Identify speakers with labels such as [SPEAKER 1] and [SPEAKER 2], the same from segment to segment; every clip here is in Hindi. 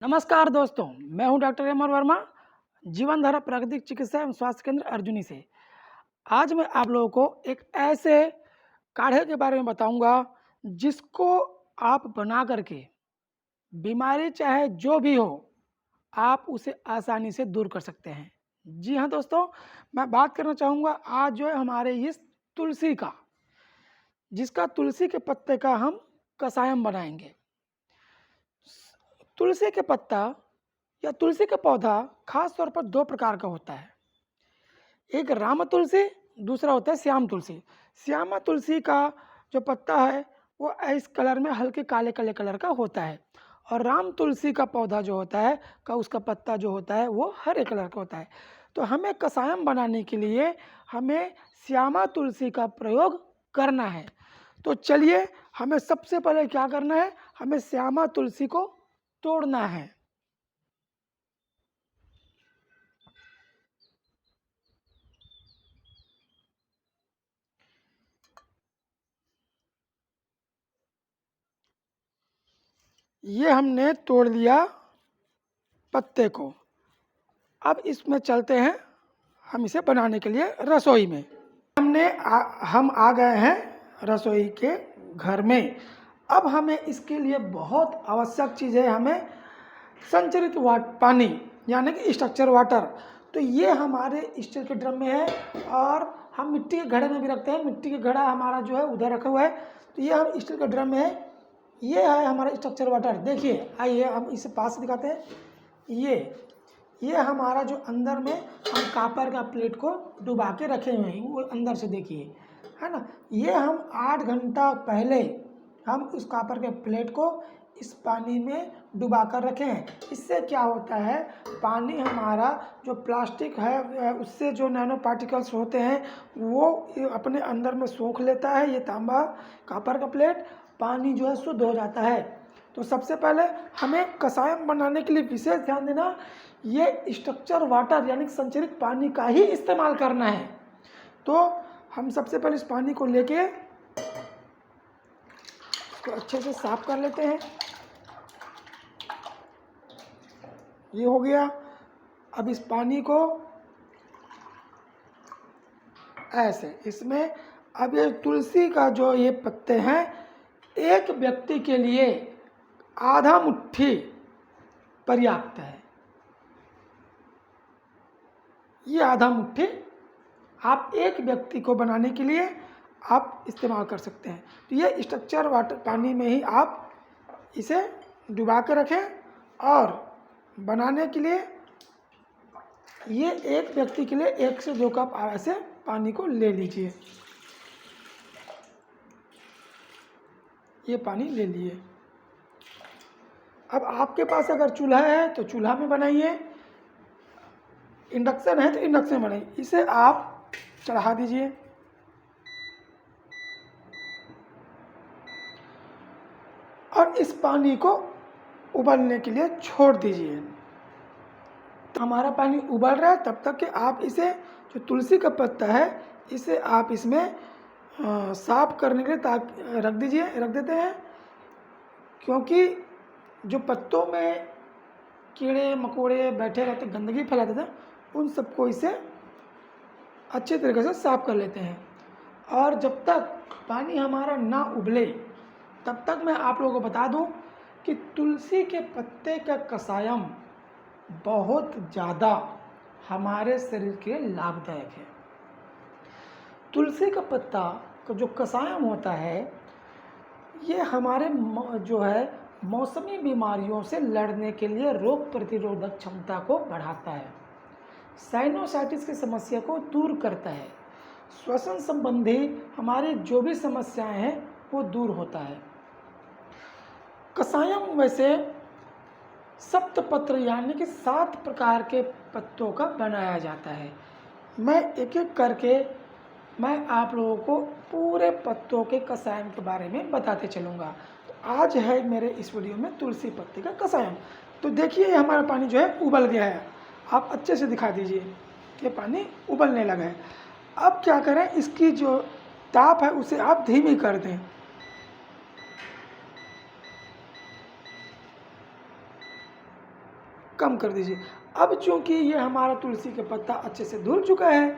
[SPEAKER 1] नमस्कार दोस्तों, मैं हूं डॉक्टर एम.आर. वर्मा, जीवनधारा प्राकृतिक चिकित्सा एवं स्वास्थ्य केंद्र अर्जुनी से। आज मैं आप लोगों को एक ऐसे काढ़े के बारे में बताऊंगा जिसको आप बना करके बीमारी चाहे जो भी हो, आप उसे आसानी से दूर कर सकते हैं। जी हाँ दोस्तों, मैं बात करना चाहूँगा आज जो है हमारे इस तुलसी का, जिसका तुलसी के पत्ते का हम कषायम बनाएंगे। तुलसी के पत्ता या तुलसी का पौधा खास तौर पर दो प्रकार का होता है। एक राम तुलसी, दूसरा होता है श्याम तुलसी। श्यामा तुलसी का जो पत्ता है वो इस कलर में हल्के काले काले कलर का होता है, और राम तुलसी का पौधा जो होता है का उसका पत्ता जो होता है वो हरे कलर का होता है। तो हमें कषायम बनाने के लिए हमें श्यामा तुलसी का प्रयोग करना है। तो चलिए, हमें सबसे पहले क्या करना है, हमें श्यामा तुलसी को तोड़ना है। ये हमने तोड़ लिया पत्ते को। अब इसमें चलते हैं हम इसे बनाने के लिए रसोई में। हम आ गए हैं रसोई के घर में। अब हमें इसके लिए बहुत आवश्यक चीज़ है, हमें संचरित पानी यानी कि स्ट्रक्चर वाटर। तो ये हमारे स्टील के ड्रम में है, और हम मिट्टी के घड़े में भी रखते हैं। मिट्टी के घड़ा हमारा जो है उधर रखा हुआ है। तो ये हम स्टील के ड्रम में है। ये है हमारा स्ट्रक्चर वाटर। देखिए, आइए हम इसे पास से दिखाते हैं। ये हमारा जो अंदर में हम कापर का प्लेट को डुबा के रखे हुए हैं, वो अंदर से देखिए, है ना। ये हम 8 घंटा पहले हम उस कापर के प्लेट को इस पानी में डुबा कर रखे हैं। इससे क्या होता है, पानी हमारा जो प्लास्टिक है उससे जो नैनो पार्टिकल्स होते हैं वो अपने अंदर में सोख लेता है। ये तांबा कापर का प्लेट, पानी जो है शुद्ध हो जाता है। तो सबसे पहले हमें कषायम बनाने के लिए विशेष ध्यान देना, ये स्ट्रक्चर वाटर यानी संचरित पानी का ही इस्तेमाल करना है। तो हम सबसे पहले इस पानी को लेके इसको अच्छे से साफ कर लेते हैं। ये हो गया। अब इस पानी को ऐसे इसमें, अब ये तुलसी का जो ये पत्ते हैं, एक व्यक्ति के लिए आधा मुट्ठी पर्याप्त है। ये आधा मुट्ठी आप एक व्यक्ति को बनाने के लिए आप इस्तेमाल कर सकते हैं। तो ये स्ट्रक्चर वाटर पानी में ही आप इसे डुबा के रखें, और बनाने के लिए ये एक व्यक्ति के लिए 1 से 2 कप ऐसे पानी को ले लीजिए। ये पानी ले लिए। अब आपके पास अगर चूल्हा है तो चूल्हा में बनाइए, इंडक्शन है तो इंडक्शन में बनाइए। इसे आप चढ़ा दीजिए। और इस पानी को उबलने के लिए छोड़ दीजिए। तो हमारा पानी उबल रहा है, तब तक कि आप इसे, जो तुलसी का पत्ता है, इसे आप इसमें साफ करने के लिए रख देते हैं। क्योंकि जो पत्तों में कीड़े मकोड़े बैठे रहते, गंदगी फैलाते थे, उन सबको इसे अच्छे तरीके से साफ कर लेते हैं। और जब तक पानी हमारा ना उबले, तब तक मैं आप लोगों को बता दूं कि तुलसी के पत्ते का कषायम बहुत ज़्यादा हमारे शरीर के लिए लाभदायक है। तुलसी का पत्ता का जो कषायम होता है, ये हमारे जो है मौसमी बीमारियों से लड़ने के लिए रोग प्रतिरोधक क्षमता को बढ़ाता है, साइनोसाइटिस की समस्या को दूर करता है, श्वसन संबंधी हमारी जो भी समस्याएं हैं वो दूर होता है। कषायम वैसे सप्तपत्र यानी कि 7 प्रकार के पत्तों का बनाया जाता है। मैं एक एक करके मैं आप लोगों को पूरे पत्तों के कषायम के बारे में बताते चलूँगा। तो आज है मेरे इस वीडियो में तुलसी पत्ते का कषायम। तो देखिए, हमारा पानी जो है उबल गया है। आप अच्छे से दिखा दीजिए कि पानी उबलने लगा है। अब क्या करें, इसकी जो ताप है उसे आप धीमी कर दें। कम कर दीजिए। अब चूँकि ये हमारा तुलसी का पत्ता अच्छे से धुल चुका है,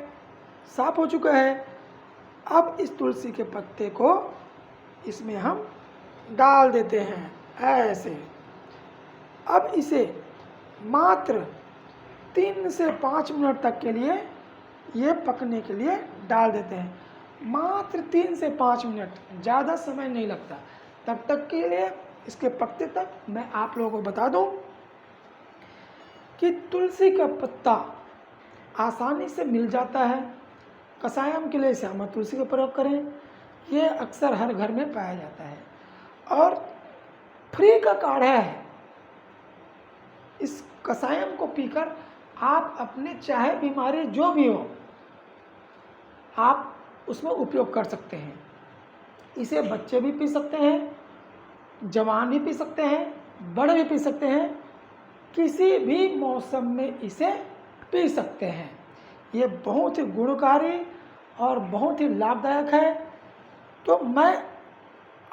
[SPEAKER 1] साफ हो चुका है, अब इस तुलसी के पत्ते को इसमें हम डाल देते हैं ऐसे। अब इसे मात्र 3 से 5 मिनट तक के लिए ये पकने के लिए डाल देते हैं। मात्र 3 से 5 मिनट, ज़्यादा समय नहीं लगता। तब तक के लिए इसके पकते तक मैं आप लोगों को बता दूं कि तुलसी का पत्ता आसानी से मिल जाता है। कसायम के लिए श्यामा तुलसी का प्रयोग करें, ये अक्सर हर घर में पाया जाता है और फ्री का काढ़ा है। इस कसायम को पीकर आप अपने चाहे बीमारी जो भी हो आप उसमें उपयोग कर सकते हैं। इसे बच्चे भी पी सकते हैं, जवान भी पी सकते हैं, बड़े भी पी सकते हैं, किसी भी मौसम में इसे पी सकते हैं। ये बहुत ही गुणकारी और बहुत ही लाभदायक है। तो मैं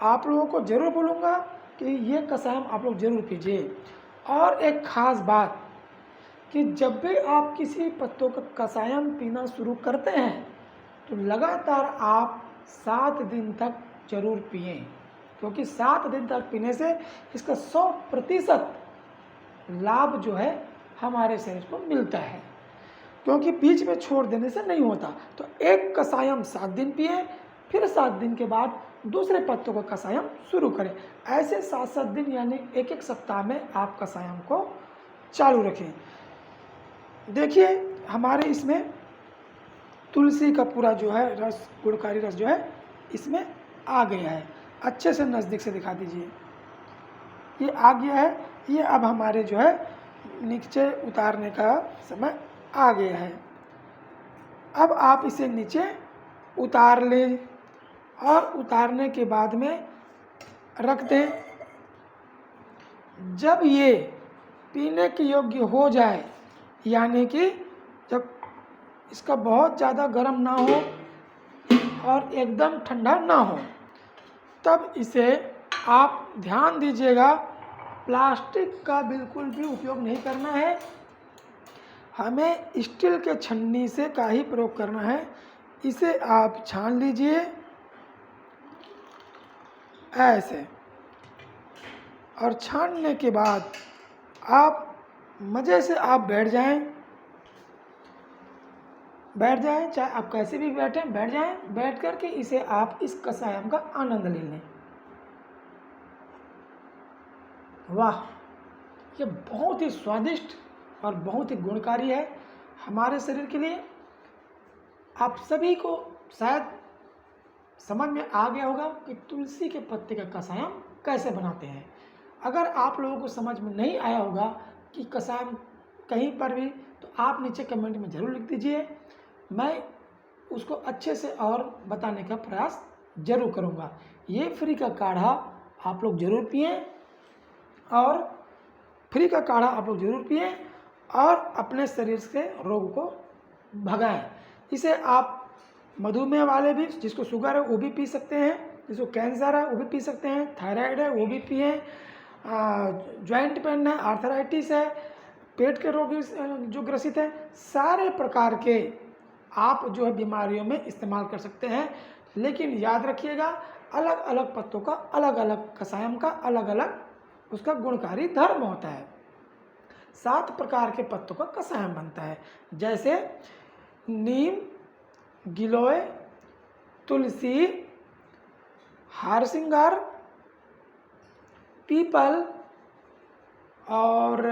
[SPEAKER 1] आप लोगों को ज़रूर बोलूँगा कि ये कसायम आप लोग ज़रूर पीजिए। और एक ख़ास बात कि जब भी आप किसी पत्तों का कसायम पीना शुरू करते हैं तो लगातार आप 7 दिन तक ज़रूर पिएं, क्योंकि 7 दिन तक पीने से इसका 100% लाभ जो है हमारे शरीर को मिलता है, क्योंकि बीच में छोड़ देने से नहीं होता। तो एक कसायम 7 दिन पिए, फिर 7 दिन के बाद दूसरे पत्तों का कसायम शुरू करें। ऐसे 7-7 दिन यानी एक सप्ताह में आप कसायम को चालू रखें। देखिए हमारे इसमें तुलसी का पूरा जो है रस, गुणकारी रस जो है इसमें आ गया है। अच्छे से नज़दीक से दिखा दीजिए, ये आ गया है। ये अब हमारे जो है नीचे उतारने का समय आ गया है। अब आप इसे नीचे उतार लें और उतारने के बाद में रख दें। जब ये पीने के योग्य हो जाए, यानी कि जब इसका बहुत ज़्यादा गर्म ना हो और एकदम ठंडा ना हो, तब इसे आप ध्यान दीजिएगा, प्लास्टिक का बिल्कुल भी उपयोग नहीं करना है। हमें स्टील के छन्नी से का ही प्रयोग करना है। इसे आप छान लीजिए ऐसे, और छानने के बाद आप मज़े से आप बैठ जाएं, चाहे आप कैसे भी बैठें, बैठ जाएं। बैठ कर के इसे आप इस कसायम का आनंद ले लें। वाह, ये बहुत ही स्वादिष्ट और बहुत ही गुणकारी है हमारे शरीर के लिए। आप सभी को शायद समझ में आ गया होगा कि तुलसी के पत्ते का कसायम कैसे बनाते हैं। अगर आप लोगों को समझ में नहीं आया होगा कि कसायम कहीं पर भी, तो आप नीचे कमेंट में ज़रूर लिख दीजिए, मैं उसको अच्छे से और बताने का प्रयास ज़रूर करूँगा। ये फ्री का काढ़ा आप लोग ज़रूर पिएं और फ्री का काढ़ा आप लोग ज़रूर पिएं और अपने शरीर से रोग को भगाएं। इसे आप मधुमेह वाले भी, जिसको शुगर है वो भी पी सकते हैं, जिसको कैंसर है वो भी पी सकते हैं, थायराइड है वो भी पिएं, जॉइंट पेन है, आर्थराइटिस है, पेट के रोग जो ग्रसित है, सारे प्रकार के आप जो है बीमारियों में इस्तेमाल कर सकते हैं। लेकिन याद रखिएगा, अलग अलग पत्तों का अलग अलग कसायम का अलग अलग उसका गुणकारी धर्म होता है। 7 प्रकार के पत्तों का कसायम बनता है, जैसे नीम, गिलोय, तुलसी, हारसिंगार, पीपल और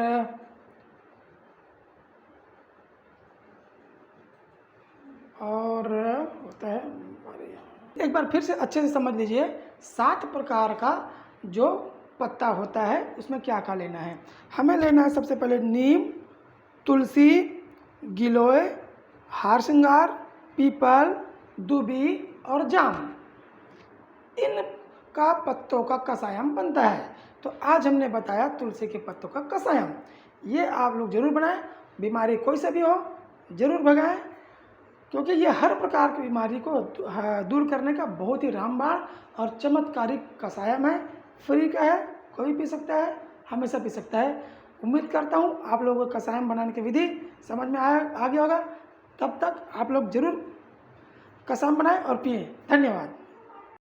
[SPEAKER 1] होता है हमारे यहाँ। एक बार फिर से अच्छे से समझ लीजिए, 7 प्रकार का जो पत्ता होता है उसमें क्या क्या लेना है। हमें लेना है सबसे पहले नीम, तुलसी, गिलोय, हारसिंगार, पीपल, दुबी और जाम। इन का पत्तों का कसायम बनता है। तो आज हमने बताया तुलसी के पत्तों का कसायम। ये आप लोग ज़रूर बनाएं, बीमारी कोई सा भी हो ज़रूर भगाएं, क्योंकि ये हर प्रकार की बीमारी को दूर करने का बहुत ही रामबाण और चमत्कारिक कसायम है। फ्री का है, कोई पी सकता है, हमेशा पी सकता है। उम्मीद करता हूँ आप लोगों को कषायम बनाने की विधि समझ में आ गया होगा। तब तक आप लोग ज़रूर कषायम बनाएं और पिएं। धन्यवाद।